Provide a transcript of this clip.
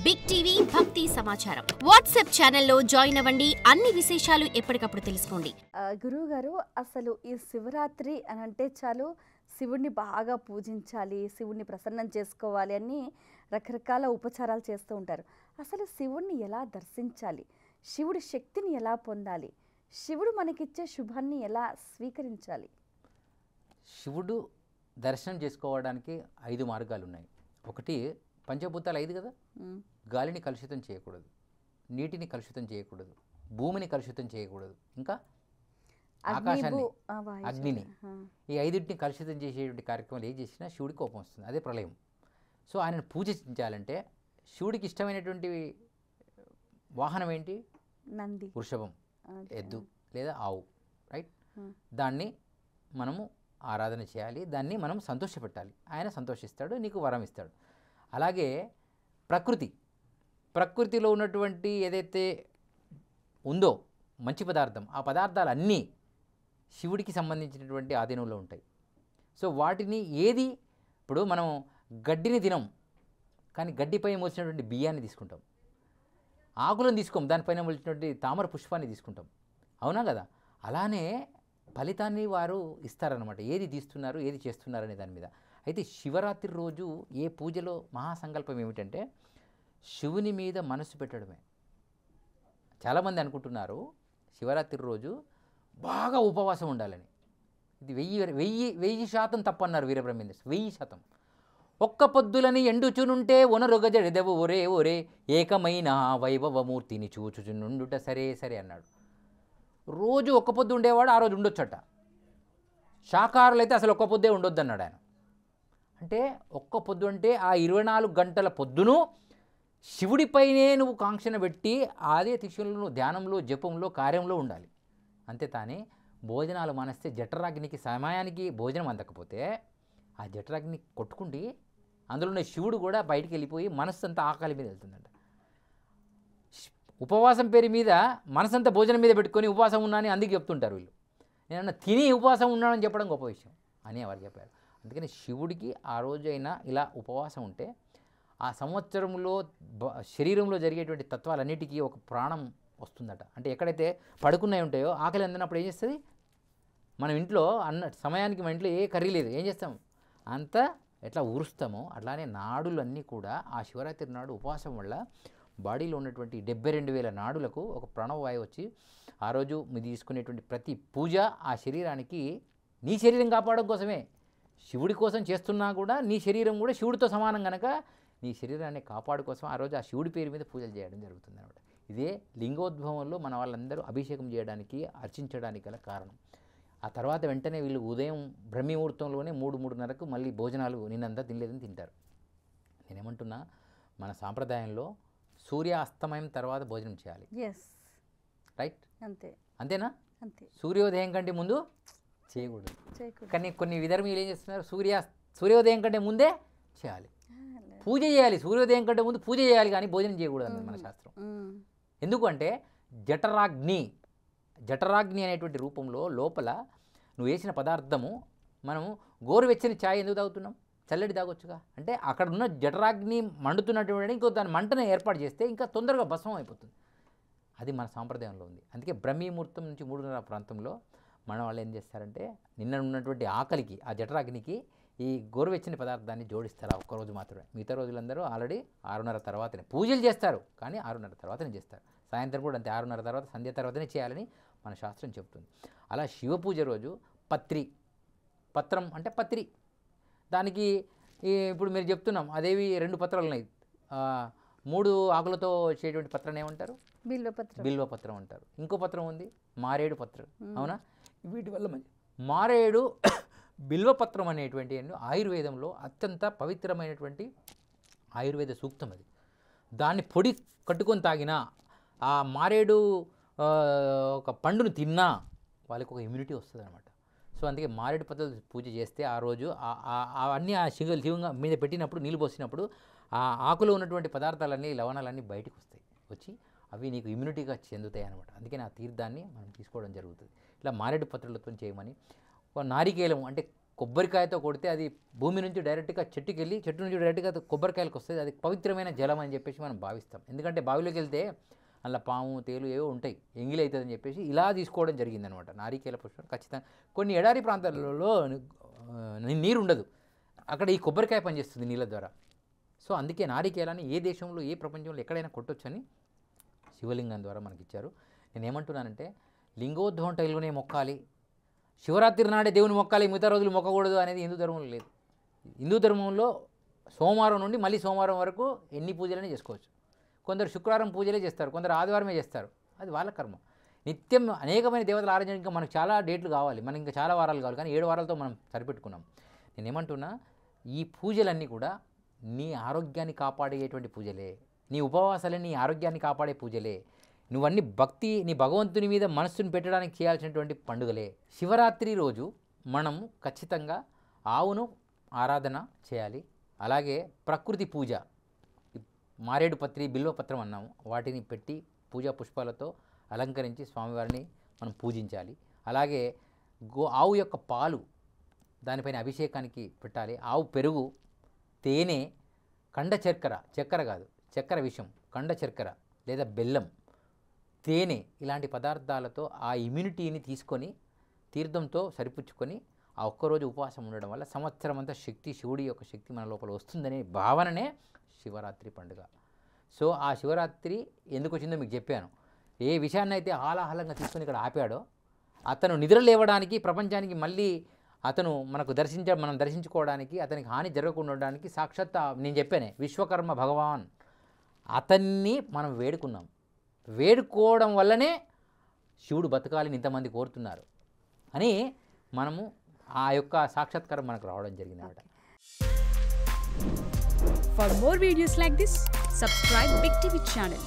Big TV భక్తి సమాచారం WhatsApp ఛానల్లో జాయిన్ అవ్వండి. అన్ని విశేషాలు ఎప్పటికప్పుడు తెలుసుకోండి. గురువు గారు, అసలు ఈ శివరాత్రి అని అంటే చాలు శివుడిని బాగా పూజించాలి, శివుడిని ప్రసన్నం చేసుకోవాలి అని రకరకాల ఉపచారాలు చేస్తూ ఉంటారు. అసలు శివుడిని ఎలా దర్శించాలి, శివుడి శక్తిని ఎలా పొందాలి, శివుడు మనకిచ్చే శుభాన్ని ఎలా స్వీకరించాలి? శివుడు దర్శనం చేసుకోవడానికి 5 మార్గాలు ఉన్నాయి. ఒకటి, పంచభూతాలు 5 కదా, గాలిని కలుషితం చేయకూడదు, నీటిని కలుషితం చేయకూడదు, భూమిని కలుషితం చేయకూడదు, ఇంకా ఆకాశాన్ని, అగ్నిని, ఈ 5టిని కలుషితం చేసేటువంటి కార్యక్రమాలు ఏం చేసినా శివుడికి కోపం వస్తుంది. అదే ప్రళయం. సో ఆయనను పూజించాలంటే శివుడికి ఇష్టమైనటువంటి వాహనం ఏంటి? నంది, వృషభం, ఎద్దు లేదా ఆవు, రైట్? దాన్ని మనము ఆరాధన చేయాలి, దాన్ని మనం సంతోషపెట్టాలి. ఆయన సంతోషిస్తాడు, నీకు వరం ఇస్తాడు. అలాగే ప్రకృతిలో ఉన్నటువంటి ఏదైతే ఉందో మంచి పదార్థం, ఆ పదార్థాలన్నీ శివుడికి సంబంధించినటువంటి ఆధీనంలో ఉంటాయి. సో వాటిని ఏది, ఇప్పుడు మనం గడ్డిని తినం, కానీ గడ్డిపై మోసినటువంటి బియ్యాన్ని తీసుకుంటాం. ఆకులను తీసుకోం, దానిపైన మోసినటువంటి తామర పుష్పాన్ని తీసుకుంటాం. అవునా కదా? అలానే ఫలితాన్ని వారు ఇస్తారనమాట, ఏది తీస్తున్నారు, ఏది చేస్తున్నారు అనే దాని మీద. అయితే శివరాత్రి రోజు ఏ పూజలో మహాసంకల్పం ఏమిటంటే శివుని మీద మనసు పెట్టడమే. చాలామంది అనుకుంటున్నారు శివరాత్రి రోజు బాగా ఉపవాసం ఉండాలని. ఇది 1000% తప్పన్నారు వీరబ్రహ్మేంద్ర. 1000%. ఒక్క పొద్దులని ఎండుచునుంటే ఒనరుగజడెదవు ఒరే ఒరే ఏకమైన వైభవమూర్తిని చూచుచునుండుట సరే సరే అన్నాడు. రోజు ఒక్క పొద్దు ఉండేవాడు ఆ రోజు ఉండొచ్చట. శాకాహారులు అయితే అసలు ఒక్క పొద్దే ఉండొద్దు అన్నాడు ఆయన. అంటే ఒక్క పొద్దు అంటే ఆ 24 గంటల పొద్దును శివుడిపైనే నువ్వు కాంక్షణ పెట్టి అదే తిష్యంలో, ధ్యానంలో, జపంలో, కార్యంలో ఉండాలి. అంతే తానే భోజనాలు మానేస్తే జఠరాగ్నికి సమయానికి భోజనం అందకపోతే ఆ జఠరాగ్ని కొట్టుకుండి అందులో ఉన్న శివుడు కూడా బయటికి వెళ్ళిపోయి మనస్సు అంతా ఆకలి మీద వెళ్తుందంట. ఉపవాసం పేరు మీద మనసంతా భోజనం మీద పెట్టుకొని ఉపవాసం ఉన్నానని అందుకు చెప్తుంటారు వీళ్ళు. నేను తిని ఉపవాసం ఉన్నానని చెప్పడం గొప్ప విషయం అని వారు చెప్పారు. అందుకని శివుడికి ఆ రోజైనా ఇలా ఉపవాసం ఉంటే ఆ సంవత్సరంలో శరీరంలో జరిగేటువంటి తత్వాలన్నిటికీ ఒక ప్రాణం వస్తుందట. అంటే ఎక్కడైతే పడుకున్నాయి ఉంటాయో ఆకలి అందనప్పుడు ఏం చేస్తుంది? మనం ఇంట్లో సమయానికి మన ఇంట్లో ఏ కర్రీ లేదు, ఏం చేస్తాం? అంతా ఎట్లా ఊరుస్తామో అట్లానే నాడులన్నీ కూడా ఆ శివరాత్రి నాడు ఉపవాసం వల్ల బాడీలో ఉన్నటువంటి 72,000 నాడులకు ఒక ప్రాణవాయువు వచ్చి ఆ రోజు మీరు తీసుకునేటువంటి ప్రతి పూజ ఆ శరీరానికి, నీ శరీరం కాపాడడం కోసమే, శివుడి కోసం చేస్తున్నా కూడా నీ శరీరం కూడా శివుడితో సమానం కనుక నీ శరీరాన్ని కాపాడు కోసం ఆ రోజు ఆ శివుడి పేరు మీద పూజలు చేయడం జరుగుతుంది అనమాట. ఇదే లింగోద్భవంలో మన వాళ్ళందరూ అభిషేకం చేయడానికి, అర్చించడానికి గల కారణం. ఆ తర్వాత వెంటనే వీళ్ళు ఉదయం బ్రహ్మముహూర్తంలోనే 3-3:30కు మళ్ళీ భోజనాలు నిన్నంతా తినలేదని తింటారు. నేనేమంటున్నా, మన సాంప్రదాయంలో సూర్యాస్తమయం తర్వాత భోజనం చేయాలి. రైట్? అంతేనా? అంతే. సూర్యోదయం కంటే ముందు చేయకూడదు. కానీ కొన్ని విధర్మీయులు ఏం చేస్తున్నారు, సూర్యోదయం కంటే ముందే చేయాలి, పూజ చేయాలి. సూర్యోదయం కంటే ముందు పూజ చేయాలి, కానీ భోజనం చేయకూడదు అన్నది మన శాస్త్రం. ఎందుకంటే జఠరాగ్ని అనేటువంటి రూపంలో లోపల నువ్వు వేసిన పదార్థము, మనము గోరువెచ్చని ఛాయ్ ఎందుకు తాగుతున్నాం? చల్లటి తాగొచ్చుగా. అంటే అక్కడ ఉన్న జఠరాగ్ని మండుతున్నటువంటి ఇంకో దాని మంటను ఏర్పాటు చేస్తే ఇంకా తొందరగా భస్మం అయిపోతుంది. అది మన సాంప్రదాయంలో ఉంది. అందుకే బ్రహ్మముహూర్తం నుంచి 3:30 ప్రాంతంలో మన వాళ్ళు ఏం చేస్తారంటే నిన్న ఉన్నటువంటి ఆకలికి, ఆ జఠరాగ్నికి ఈ గోరువెచ్చని పదార్థాన్ని జోడిస్తారు ఒక్కరోజు మాత్రమే. మిగతా రోజులందరూ ఆల్రెడీ 6:30 తర్వాతనే పూజలు చేస్తారు, కానీ 6:30 తర్వాతనే చేస్తారు. సాయంత్రం కూడా అంతే 6:30 తర్వాత, సంధ్య తర్వాతనే చేయాలని మన శాస్త్రం చెప్తుంది. అలా శివ పూజ రోజు పత్రం అంటే పత్రి, దానికి ఇప్పుడు మీరు చెప్తున్నాం అదేవి 2 పత్రాలు ఉన్నాయి. 3 ఆకులతో వచ్చేటువంటి పత్రాన్ని ఏమంటారు? బిల్వపత్రం అంటారు. ఇంకో పత్రం ఉంది మారేడు పత్రం. అవునా? వీటి వల్ల మారేడు బిల్వపత్రం అనేటువంటి ఆయుర్వేదంలో అత్యంత పవిత్రమైనటువంటి ఆయుర్వేద సూక్తం అది. దాన్ని పొడి కట్టుకొని తాగినా, ఆ మారేడు ఒక పండును తిన్నా వాళ్ళకి ఒక ఇమ్యూనిటీ వస్తుంది అనమాట. సో అందుకే మారేడు పద్ధతి పూజ చేస్తే ఆ రోజు అవన్నీ ఆ శివంగా మీద పెట్టినప్పుడు, నీళ్ళు పోసినప్పుడు ఆ ఆకులో ఉన్నటువంటి పదార్థాలన్నీ, లవణాలన్నీ బయటకు వచ్చి అవి నీకు ఇమ్యూనిటీగా చెందుతాయి అనమాట. అందుకని ఆ తీర్థాన్ని మనం తీసుకోవడం జరుగుతుంది. ఇలా మారేడు పత్రులతో చేయమని. నారికేలం అంటే కొబ్బరికాయతో కొడితే అది భూమి నుంచి డైరెక్ట్గా చెట్టుకి వెళ్ళి చెట్టు నుంచి డైరెక్ట్గా కొబ్బరికాయలకు వస్తుంది. అది పవిత్రమైన జలం అని చెప్పేసి మనం భావిస్తాం. ఎందుకంటే బావిలోకి వెళ్తే అలా పాము తేలు ఏవో ఉంటాయి, ఎంగిలి అవుతుందని చెప్పేసి ఇలా తీసుకోవడం జరిగిందనమాట. నారికేల పుష్పం ఖచ్చితంగా కొన్ని ఎడారి ప్రాంతాలలో నీరు ఉండదు, అక్కడ ఈ కొబ్బరికాయ పనిచేస్తుంది నీళ్ళ ద్వారా. సో అందుకే నారికేలాన్ని ఏ దేశంలో ఏ ప్రపంచంలో ఎక్కడైనా కొట్టొచ్చని శివలింగం ద్వారా మనకి ఇచ్చారు. నేను ఏమంటున్నానంటే లింగోద్భవం టైల్లోనే మొక్కాలి, శివరాత్రి నాడే దేవుని మొక్కాలి, మిగతా రోజులు మొక్కకూడదు అనేది హిందూ ధర్మంలో లేదు. హిందూ ధర్మంలో సోమవారం నుండి మళ్ళీ సోమవారం వరకు ఎన్ని పూజలనే చేసుకోవచ్చు. కొందరు శుక్రవారం పూజలే చేస్తారు, కొందరు ఆదివారమే చేస్తారు, అది వాళ్ళ కర్మ. నిత్యం అనేకమైన దేవతల ఆరాధన ఇంకా మనకు చాలా డేట్లు కావాలి, మనకి ఇంకా చాలా వారాలు కావాలి, కానీ 7 వారాలతో మనం సరిపెట్టుకున్నాం. నేనేమంటున్నా ఈ పూజలన్నీ కూడా నీ ఆరోగ్యాన్ని కాపాడేటువంటి పూజలే, నీ ఉపవాసాలే నీ ఆరోగ్యాన్ని కాపాడే పూజలే, నువ్వన్నీ భక్తి నీ భగవంతుని మీద మనస్సును పెట్టడానికి చేయాల్సినటువంటి పండుగలే. శివరాత్రి రోజు మనము ఖచ్చితంగా ఆవును ఆరాధన చేయాలి. అలాగే ప్రకృతి పూజ, మారేడు పత్రి బిల్వపత్రం అన్నాము, వాటిని పెట్టి పూజా పుష్పాలతో అలంకరించి స్వామివారిని మనం పూజించాలి. అలాగే ఆవు యొక్క పాలు దానిపైన అభిషేకానికి పెట్టాలి. ఆవు పెరుగు, తేనె, కండ చక్కెర, చక్కెర కాదు చక్కెర విషం, కండ చక్కెర లేదా బెల్లం, తేనె ఇలాంటి పదార్థాలతో ఆ ఇమ్యూనిటీని తీసుకొని తీర్థంతో సరిపుచ్చుకొని ఆ ఒక్కరోజు ఉపవాసం ఉండడం వల్ల సంవత్సరం అంతా శక్తి, శివుడి యొక్క శక్తి మన లోపల వస్తుందనే భావననే శివరాత్రి పండుగ. సో ఆ శివరాత్రి ఎందుకు వచ్చిందో మీకు చెప్పాను. ఏ విషయాన్ని అయితే హాలాహలంగా తీసుకొని ఇక్కడ ఆపాడో అతను నిద్ర లేవడానికి, ప్రపంచానికి మళ్ళీ అతను మనం దర్శించుకోవడానికి, అతనికి హాని జరగకుండా ఉండడానికి సాక్షాత్ నేను చెప్పానే విశ్వకర్మ భగవాన్ అతన్ని మనం వేడుకున్నాం. వేడుకోవడం వల్లనే శివుడు బతకాలని ఇంతమంది కోరుతున్నారు అని మనము ఆ యొక్క సాక్షాత్కారం మనకు రావడం జరిగింది అన్నమాట. For more videos like this, subscribe Big TV channel.